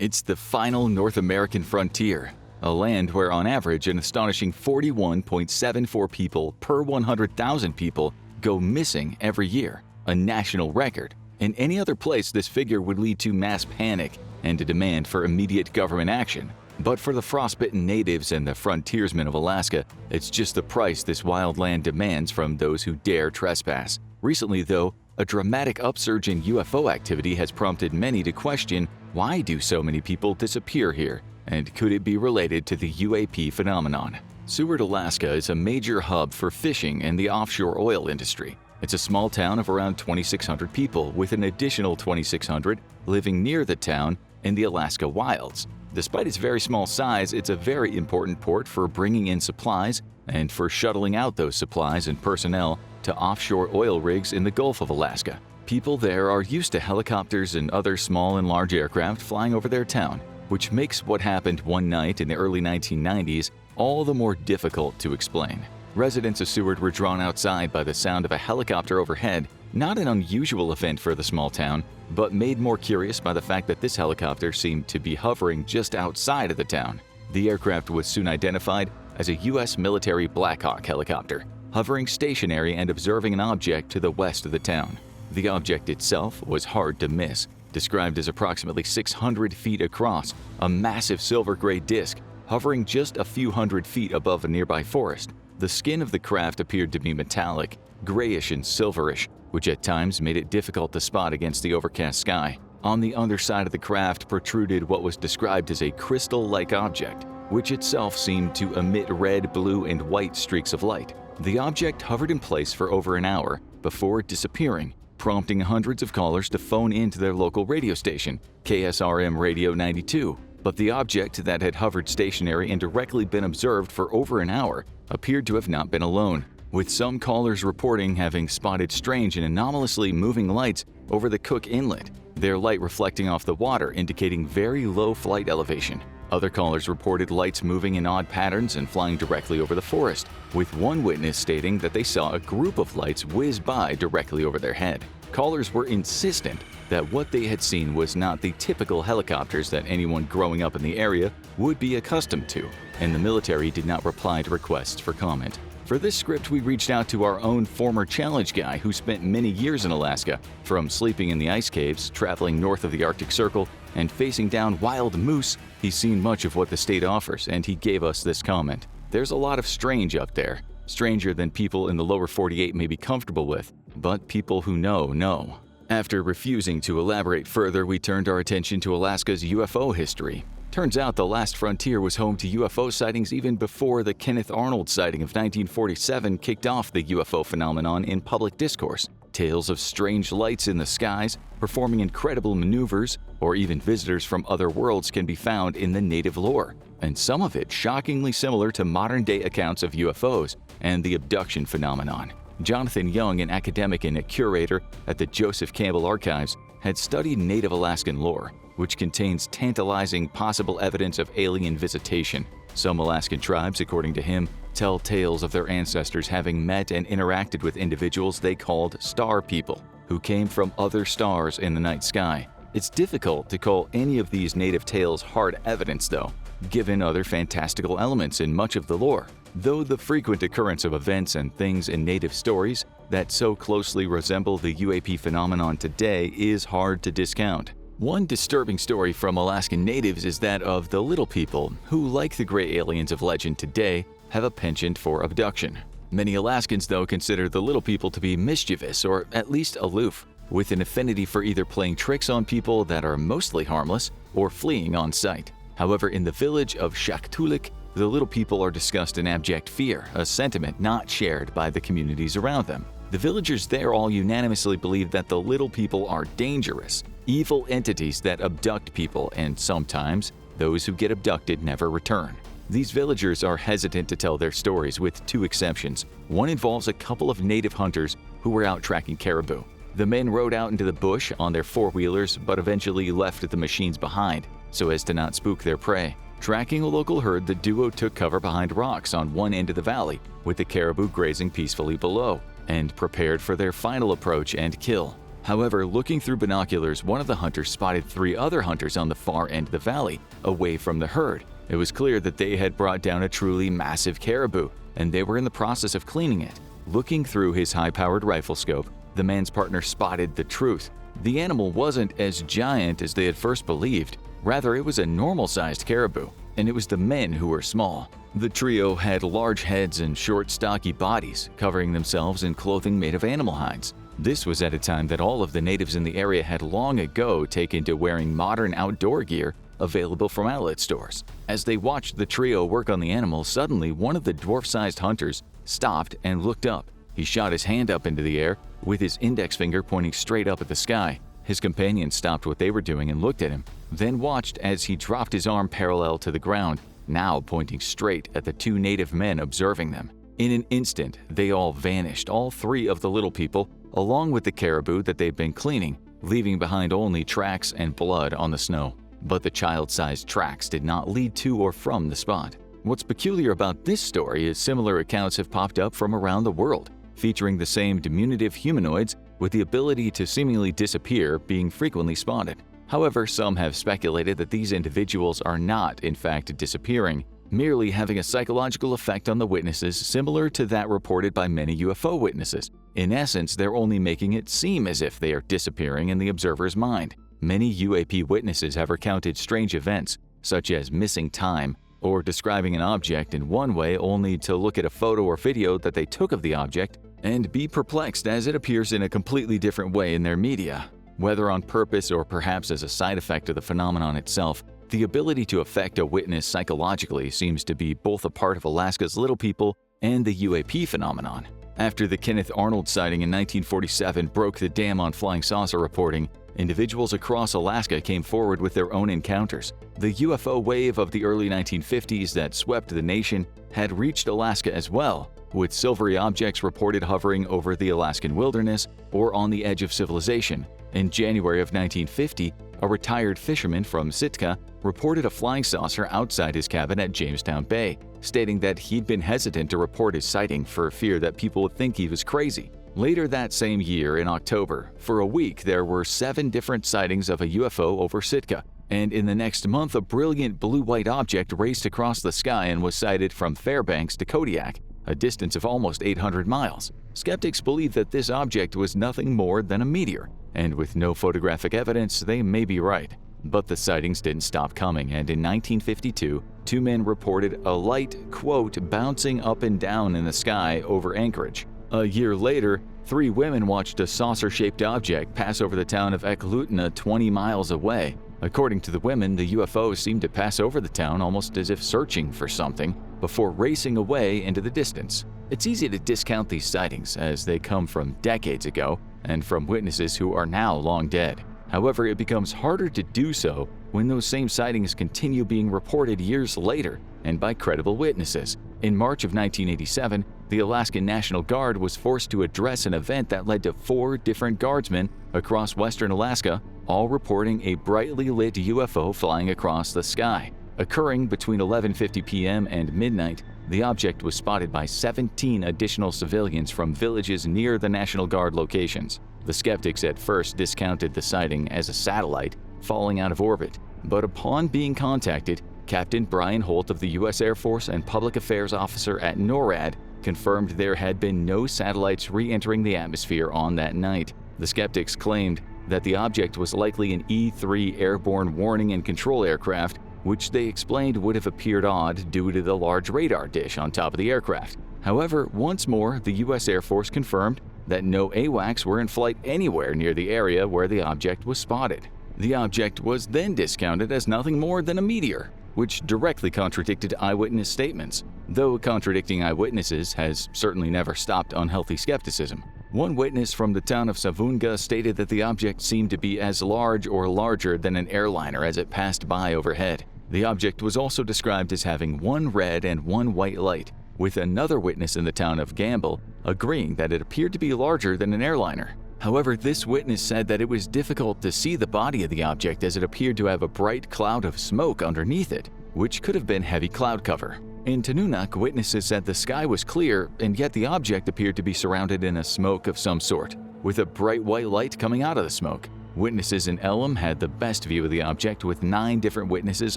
It's the final North American frontier, a land where on average an astonishing 41.74 people per 100,000 people go missing every year, a national record. In any other place, this figure would lead to mass panic and a demand for immediate government action. But for the frostbitten natives and the frontiersmen of Alaska, it's just the price this wild land demands from those who dare trespass. Recently, though, a dramatic upsurge in UFO activity has prompted many to question, why do so many people disappear here? And could it be related to the UAP phenomenon? Seward, Alaska is a major hub for fishing and the offshore oil industry. It's a small town of around 2,600 people, with an additional 2,600 living near the town in the Alaska wilds. Despite its very small size, it's a very important port for bringing in supplies and for shuttling out those supplies and personnel to offshore oil rigs in the Gulf of Alaska. People there are used to helicopters and other small and large aircraft flying over their town, which makes what happened one night in the early 1990s all the more difficult to explain. Residents of Seward were drawn outside by the sound of a helicopter overhead, not an unusual event for the small town, but made more curious by the fact that this helicopter seemed to be hovering just outside of the town. The aircraft was soon identified as a U.S. military Black Hawk helicopter, hovering stationary and observing an object to the west of the town. The object itself was hard to miss, described as approximately 600 feet across, a massive silver-gray disc hovering just a few hundred feet above a nearby forest. The skin of the craft appeared to be metallic, grayish and silverish, which at times made it difficult to spot against the overcast sky. On the underside of the craft protruded what was described as a crystal-like object, which itself seemed to emit red, blue, and white streaks of light. The object hovered in place for over an hour before disappearing, prompting hundreds of callers to phone into their local radio station, KSRM Radio 92. But the object that had hovered stationary and directly been observed for over an hour appeared to have not been alone, with some callers reporting having spotted strange and anomalously moving lights over the Cook Inlet, their light reflecting off the water indicating very low flight elevation. Other callers reported lights moving in odd patterns and flying directly over the forest, with one witness stating that they saw a group of lights whiz by directly over their head. Callers were insistent that what they had seen was not the typical helicopters that anyone growing up in the area would be accustomed to, and the military did not reply to requests for comment. For this script, we reached out to our own former challenge guy who spent many years in Alaska, from sleeping in the ice caves, traveling north of the Arctic Circle, and facing down wild moose. He's seen much of what the state offers, and he gave us this comment. There's a lot of strange up there, stranger than people in the lower 48 may be comfortable with, but people who know. After refusing to elaborate further, we turned our attention to Alaska's UFO history. Turns out the last frontier was home to UFO sightings even before the Kenneth Arnold sighting of 1947 kicked off the UFO phenomenon in public discourse. Tales of strange lights in the skies, performing incredible maneuvers, or even visitors from other worlds can be found in the native lore, and some of it shockingly similar to modern-day accounts of UFOs and the abduction phenomenon. Jonathan Young, an academic and a curator at the Joseph Campbell Archives, had studied Native Alaskan lore, which contains tantalizing possible evidence of alien visitation. Some Alaskan tribes, according to him, tell tales of their ancestors having met and interacted with individuals they called star people, who came from other stars in the night sky. It's difficult to call any of these native tales hard evidence, though, given other fantastical elements in much of the lore, though the frequent occurrence of events and things in native stories that so closely resemble the UAP phenomenon today is hard to discount. One disturbing story from Alaskan natives is that of the little people, who, like the gray aliens of legend today, have a penchant for abduction. Many Alaskans, though, consider the little people to be mischievous or at least aloof, with an affinity for either playing tricks on people that are mostly harmless or fleeing on sight. However, in the village of Shaktoolik, the little people are discussed in abject fear, a sentiment not shared by the communities around them. The villagers there all unanimously believe that the little people are dangerous, evil entities that abduct people, and sometimes those who get abducted never return. These villagers are hesitant to tell their stories, with two exceptions. One involves a couple of native hunters who were out tracking caribou. The men rode out into the bush on their four-wheelers, but eventually left the machines behind so as to not spook their prey. Tracking a local herd, the duo took cover behind rocks on one end of the valley, with the caribou grazing peacefully below, and prepared for their final approach and kill. However, looking through binoculars, one of the hunters spotted 3 other hunters on the far end of the valley, away from the herd. It was clear that they had brought down a truly massive caribou, and they were in the process of cleaning it. Looking through his high-powered rifle scope, the man's partner spotted the truth. The animal wasn't as giant as they had first believed. Rather, it was a normal-sized caribou, and it was the men who were small. The trio had large heads and short, stocky bodies, covering themselves in clothing made of animal hides. This was at a time that all of the natives in the area had long ago taken to wearing modern outdoor gear available from outlet stores. As they watched the trio work on the animal, suddenly one of the dwarf-sized hunters stopped and looked up. He shot his hand up into the air, with his index finger pointing straight up at the sky. His companions stopped what they were doing and looked at him, then watched as he dropped his arm parallel to the ground, now pointing straight at the 2 native men observing them. In an instant, they all vanished, all 3 of the little people, along with the caribou that they'd been cleaning, leaving behind only tracks and blood on the snow. But the child-sized tracks did not lead to or from the spot. What's peculiar about this story is similar accounts have popped up from around the world, featuring the same diminutive humanoids with the ability to seemingly disappear being frequently spotted. However, some have speculated that these individuals are not, in fact, disappearing, merely having a psychological effect on the witnesses similar to that reported by many UFO witnesses. In essence, they're only making it seem as if they are disappearing in the observer's mind. Many UAP witnesses have recounted strange events, such as missing time, or describing an object in one way only to look at a photo or video that they took of the object and be perplexed as it appears in a completely different way in their media. Whether on purpose or perhaps as a side effect of the phenomenon itself, the ability to affect a witness psychologically seems to be both a part of Alaska's little people and the UAP phenomenon. After the Kenneth Arnold sighting in 1947 broke the dam on flying saucer reporting, individuals across Alaska came forward with their own encounters. The UFO wave of the early 1950s that swept the nation had reached Alaska as well, with silvery objects reported hovering over the Alaskan wilderness or on the edge of civilization. In January of 1950, a retired fisherman from Sitka reported a flying saucer outside his cabin at Jamestown Bay, stating that he'd been hesitant to report his sighting for fear that people would think he was crazy. Later that same year, in October, for a week there were 7 different sightings of a UFO over Sitka, and in the next month a brilliant blue-white object raced across the sky and was sighted from Fairbanks to Kodiak, a distance of almost 800 miles. Skeptics believe that this object was nothing more than a meteor, and with no photographic evidence, they may be right. But the sightings didn't stop coming, and in 1952, 2 men reported a light, quote, bouncing up and down in the sky over Anchorage. A year later, 3 women watched a saucer-shaped object pass over the town of Eklutna 20 miles away. According to the women, the UFO seemed to pass over the town almost as if searching for something, before racing away into the distance. It's easy to discount these sightings as they come from decades ago and from witnesses who are now long dead. However, it becomes harder to do so when those same sightings continue being reported years later and by credible witnesses. In March of 1987, the Alaskan National Guard was forced to address an event that led to 4 different guardsmen across western Alaska, all reporting a brightly lit UFO flying across the sky. Occurring between 11:50 p.m. and midnight, the object was spotted by 17 additional civilians from villages near the National Guard locations. The skeptics at first discounted the sighting as a satellite falling out of orbit, but upon being contacted, Captain Brian Holt of the U.S. Air Force and Public Affairs Officer at NORAD confirmed there had been no satellites re-entering the atmosphere on that night. The skeptics claimed that the object was likely an E-3 airborne warning and control aircraft, which they explained would have appeared odd due to the large radar dish on top of the aircraft. However, once more, the U.S. Air Force confirmed that no AWACS were in flight anywhere near the area where the object was spotted. The object was then discounted as nothing more than a meteor, which directly contradicted eyewitness statements, though contradicting eyewitnesses has certainly never stopped unhealthy skepticism. One witness from the town of Savunga stated that the object seemed to be as large or larger than an airliner as it passed by overhead. The object was also described as having 1 red and 1 white light, with another witness in the town of Gamble agreeing that it appeared to be larger than an airliner. However, this witness said that it was difficult to see the body of the object as it appeared to have a bright cloud of smoke underneath it, which could have been heavy cloud cover. In Tanunuk, witnesses said the sky was clear, and yet the object appeared to be surrounded in a smoke of some sort. with a bright white light coming out of the smoke. Witnesses in Elam had the best view of the object, with 9 different witnesses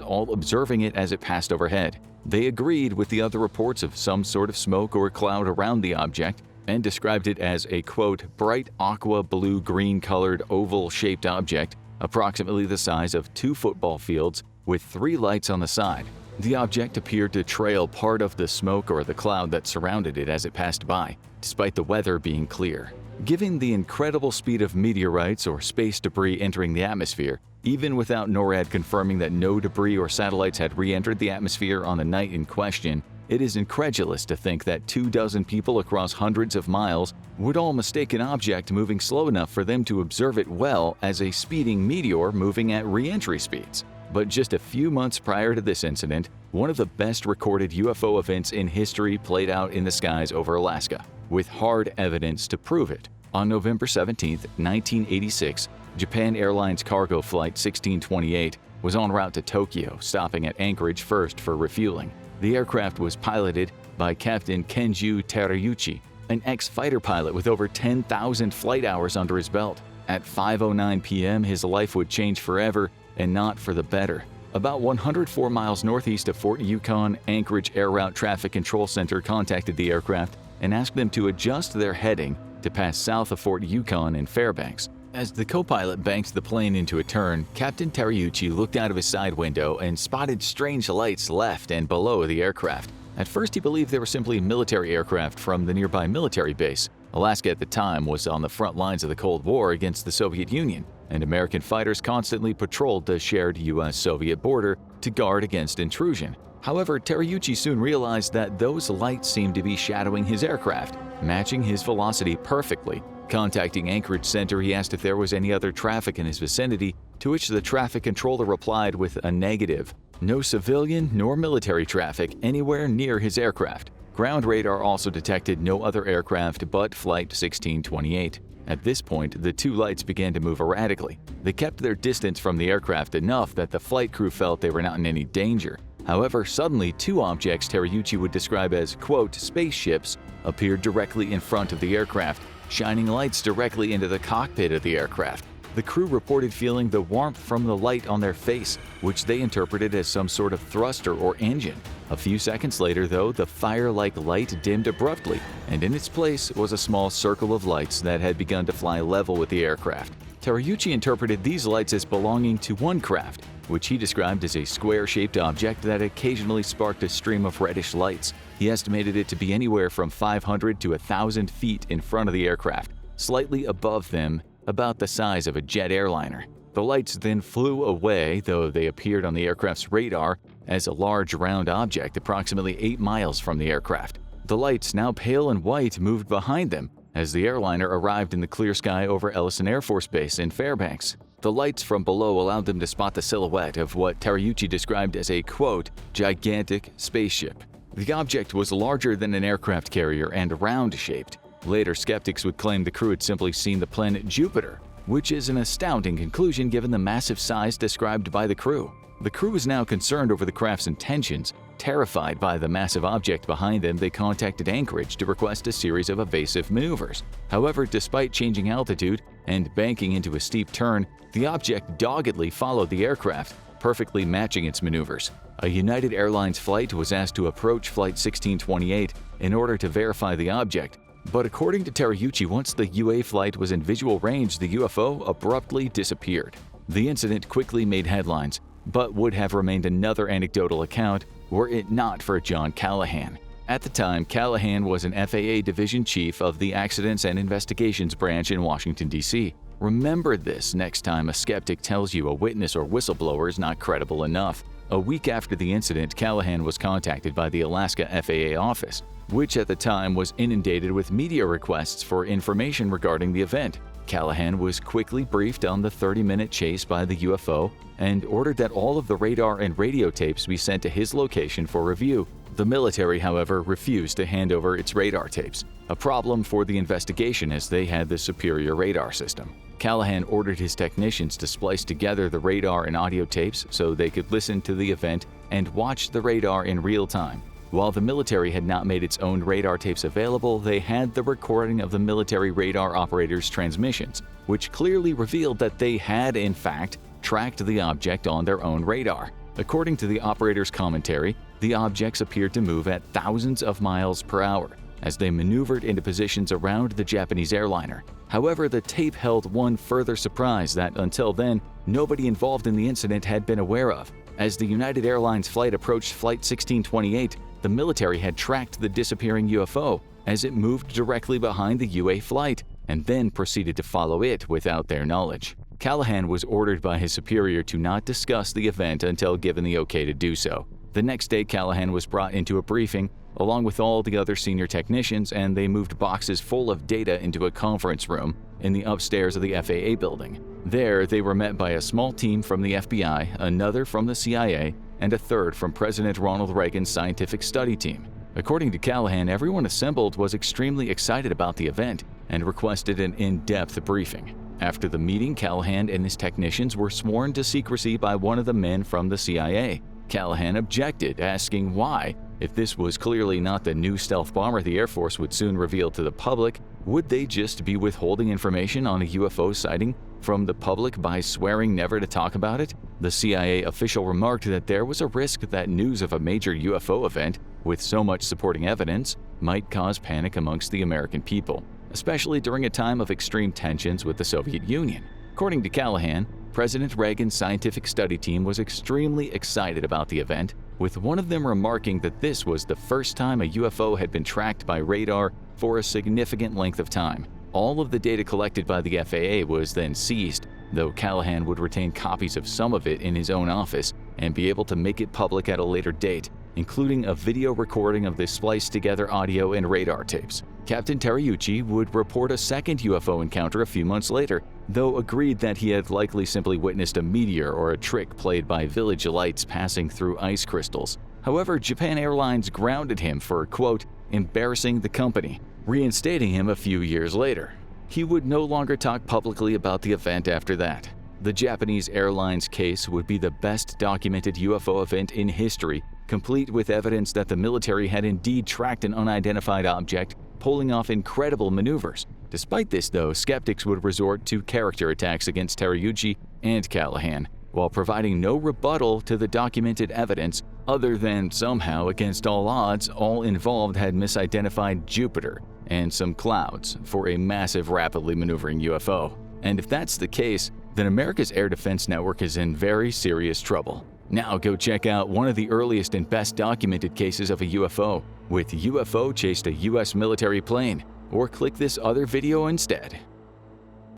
all observing it as it passed overhead. They agreed with the other reports of some sort of smoke or cloud around the object and described it as a, quote, bright aqua blue-green colored oval-shaped object, approximately the size of 2 football fields, with 3 lights on the side. The object appeared to trail part of the smoke or the cloud that surrounded it as it passed by, despite the weather being clear. Given the incredible speed of meteorites or space debris entering the atmosphere, even without NORAD confirming that no debris or satellites had re-entered the atmosphere on the night in question, it is incredulous to think that 24 people across hundreds of miles would all mistake an object moving slow enough for them to observe it well as a speeding meteor moving at re-entry speeds. But just a few months prior to this incident, one of the best recorded UFO events in history played out in the skies over Alaska, with hard evidence to prove it. On November 17, 1986, Japan Airlines cargo flight 1628 was en route to Tokyo, stopping at Anchorage first for refueling. The aircraft was piloted by Captain Kenju Terayuchi, an ex-fighter pilot with over 10,000 flight hours under his belt. At 5:09 p.m., his life would change forever, and not for the better. About 104 miles northeast of Fort Yukon, Anchorage Air Route Traffic Control Center contacted the aircraft and asked them to adjust their heading to pass south of Fort Yukon in Fairbanks. As the co-pilot banked the plane into a turn, Captain Terayuchi looked out of his side window and spotted strange lights left and below the aircraft. At first, he believed they were simply military aircraft from the nearby military base. Alaska at the time was on the front lines of the Cold War against the Soviet Union, and American fighters constantly patrolled the shared U.S.-Soviet border to guard against intrusion. However, Terayuchi soon realized that those lights seemed to be shadowing his aircraft, matching his velocity perfectly. Contacting Anchorage Center, he asked if there was any other traffic in his vicinity, to which the traffic controller replied with a negative. No civilian nor military traffic anywhere near his aircraft. Ground radar also detected no other aircraft but Flight 1628. At this point, the 2 lights began to move erratically. They kept their distance from the aircraft enough that the flight crew felt they were not in any danger. However, suddenly 2 objects Terayuchi would describe as, quote, spaceships appeared directly in front of the aircraft, shining lights directly into the cockpit of the aircraft. The crew reported feeling the warmth from the light on their face, which they interpreted as some sort of thruster or engine. A few seconds later, though, the fire-like light dimmed abruptly, and in its place was a small circle of lights that had begun to fly level with the aircraft. Terayuchi interpreted these lights as belonging to one craft, which he described as a square-shaped object that occasionally sparked a stream of reddish lights. He estimated it to be anywhere from 500 to 1,000 feet in front of the aircraft, slightly above them, about the size of a jet airliner. The lights then flew away, though they appeared on the aircraft's radar as a large round object approximately 8 miles from the aircraft. The lights, now pale and white, moved behind them as the airliner arrived in the clear sky over Ellison Air Force Base in Fairbanks. The lights from below allowed them to spot the silhouette of what Terayuchi described as a, quote, gigantic spaceship. The object was larger than an aircraft carrier and round-shaped. Later, skeptics would claim the crew had simply seen the planet Jupiter, which is an astounding conclusion given the massive size described by the crew. The crew was now concerned over the craft's intentions. Terrified by the massive object behind them, they contacted Anchorage to request a series of evasive maneuvers. However, despite changing altitude and banking into a steep turn, the object doggedly followed the aircraft, perfectly matching its maneuvers. A United Airlines flight was asked to approach Flight 1628 in order to verify the object. But according to Terayuchi, once the UA flight was in visual range, the UFO abruptly disappeared. The incident quickly made headlines, but would have remained another anecdotal account were it not for John Callahan. At the time, Callahan was an FAA division chief of the Accidents and Investigations branch in Washington, D.C. Remember this next time a skeptic tells you a witness or whistleblower is not credible enough. A week after the incident, Callahan was contacted by the Alaska FAA office, which at the time was inundated with media requests for information regarding the event. Callahan was quickly briefed on the 30-minute chase by the UFO and ordered that all of the radar and radio tapes be sent to his location for review. The military, however, refused to hand over its radar tapes, a problem for the investigation as they had the superior radar system. Callahan ordered his technicians to splice together the radar and audio tapes so they could listen to the event and watch the radar in real time. While the military had not made its own radar tapes available, they had the recording of the military radar operators' transmissions, which clearly revealed that they had, in fact, tracked the object on their own radar. According to the operator's commentary, the objects appeared to move at thousands of miles per hour as they maneuvered into positions around the Japanese airliner. However, the tape held one further surprise that until then, nobody involved in the incident had been aware of. As the United Airlines flight approached Flight 1628, the military had tracked the disappearing UFO as it moved directly behind the UA flight and then proceeded to follow it without their knowledge. Callahan was ordered by his superior to not discuss the event until given the okay to do so. The next day, Callahan was brought into a briefing along with all the other senior technicians, and they moved boxes full of data into a conference room in the upstairs of the FAA building. There, they were met by a small team from the FBI, another from the CIA, and a third from President Ronald Reagan's scientific study team. According to Callahan, everyone assembled was extremely excited about the event and requested an in-depth briefing. After the meeting, Callahan and his technicians were sworn to secrecy by one of the men from the CIA. Callahan objected, asking why, if this was clearly not the new stealth bomber the Air Force would soon reveal to the public, would they just be withholding information on a UFO sighting from the public by swearing never to talk about it? The CIA official remarked that there was a risk that news of a major UFO event with so much supporting evidence might cause panic amongst the American people, especially during a time of extreme tensions with the Soviet Union. According to Callahan, President Reagan's scientific study team was extremely excited about the event, with one of them remarking that this was the first time a UFO had been tracked by radar for a significant length of time. All of the data collected by the FAA was then seized, though Callahan would retain copies of some of it in his own office and be able to make it public at a later date, including a video recording of the spliced-together audio and radar tapes. Captain Terryuchi would report a second UFO encounter a few months later, though agreed that he had likely simply witnessed a meteor or a trick played by village lights passing through ice crystals. However, Japan Airlines grounded him for, quote, embarrassing the company, reinstating him a few years later. He would no longer talk publicly about the event after that. The Japanese Airlines case would be the best documented UFO event in history, complete with evidence that the military had indeed tracked an unidentified object, pulling off incredible maneuvers. Despite this, though, skeptics would resort to character attacks against Terryuchi and Callahan, while providing no rebuttal to the documented evidence other than somehow, against all odds, all involved had misidentified Jupiter and some clouds for a massive, rapidly maneuvering UFO. And if that's the case, then America's air defense network is in very serious trouble. Now go check out one of the earliest and best documented cases of a UFO, with UFO chased a US military plane, or click this other video instead.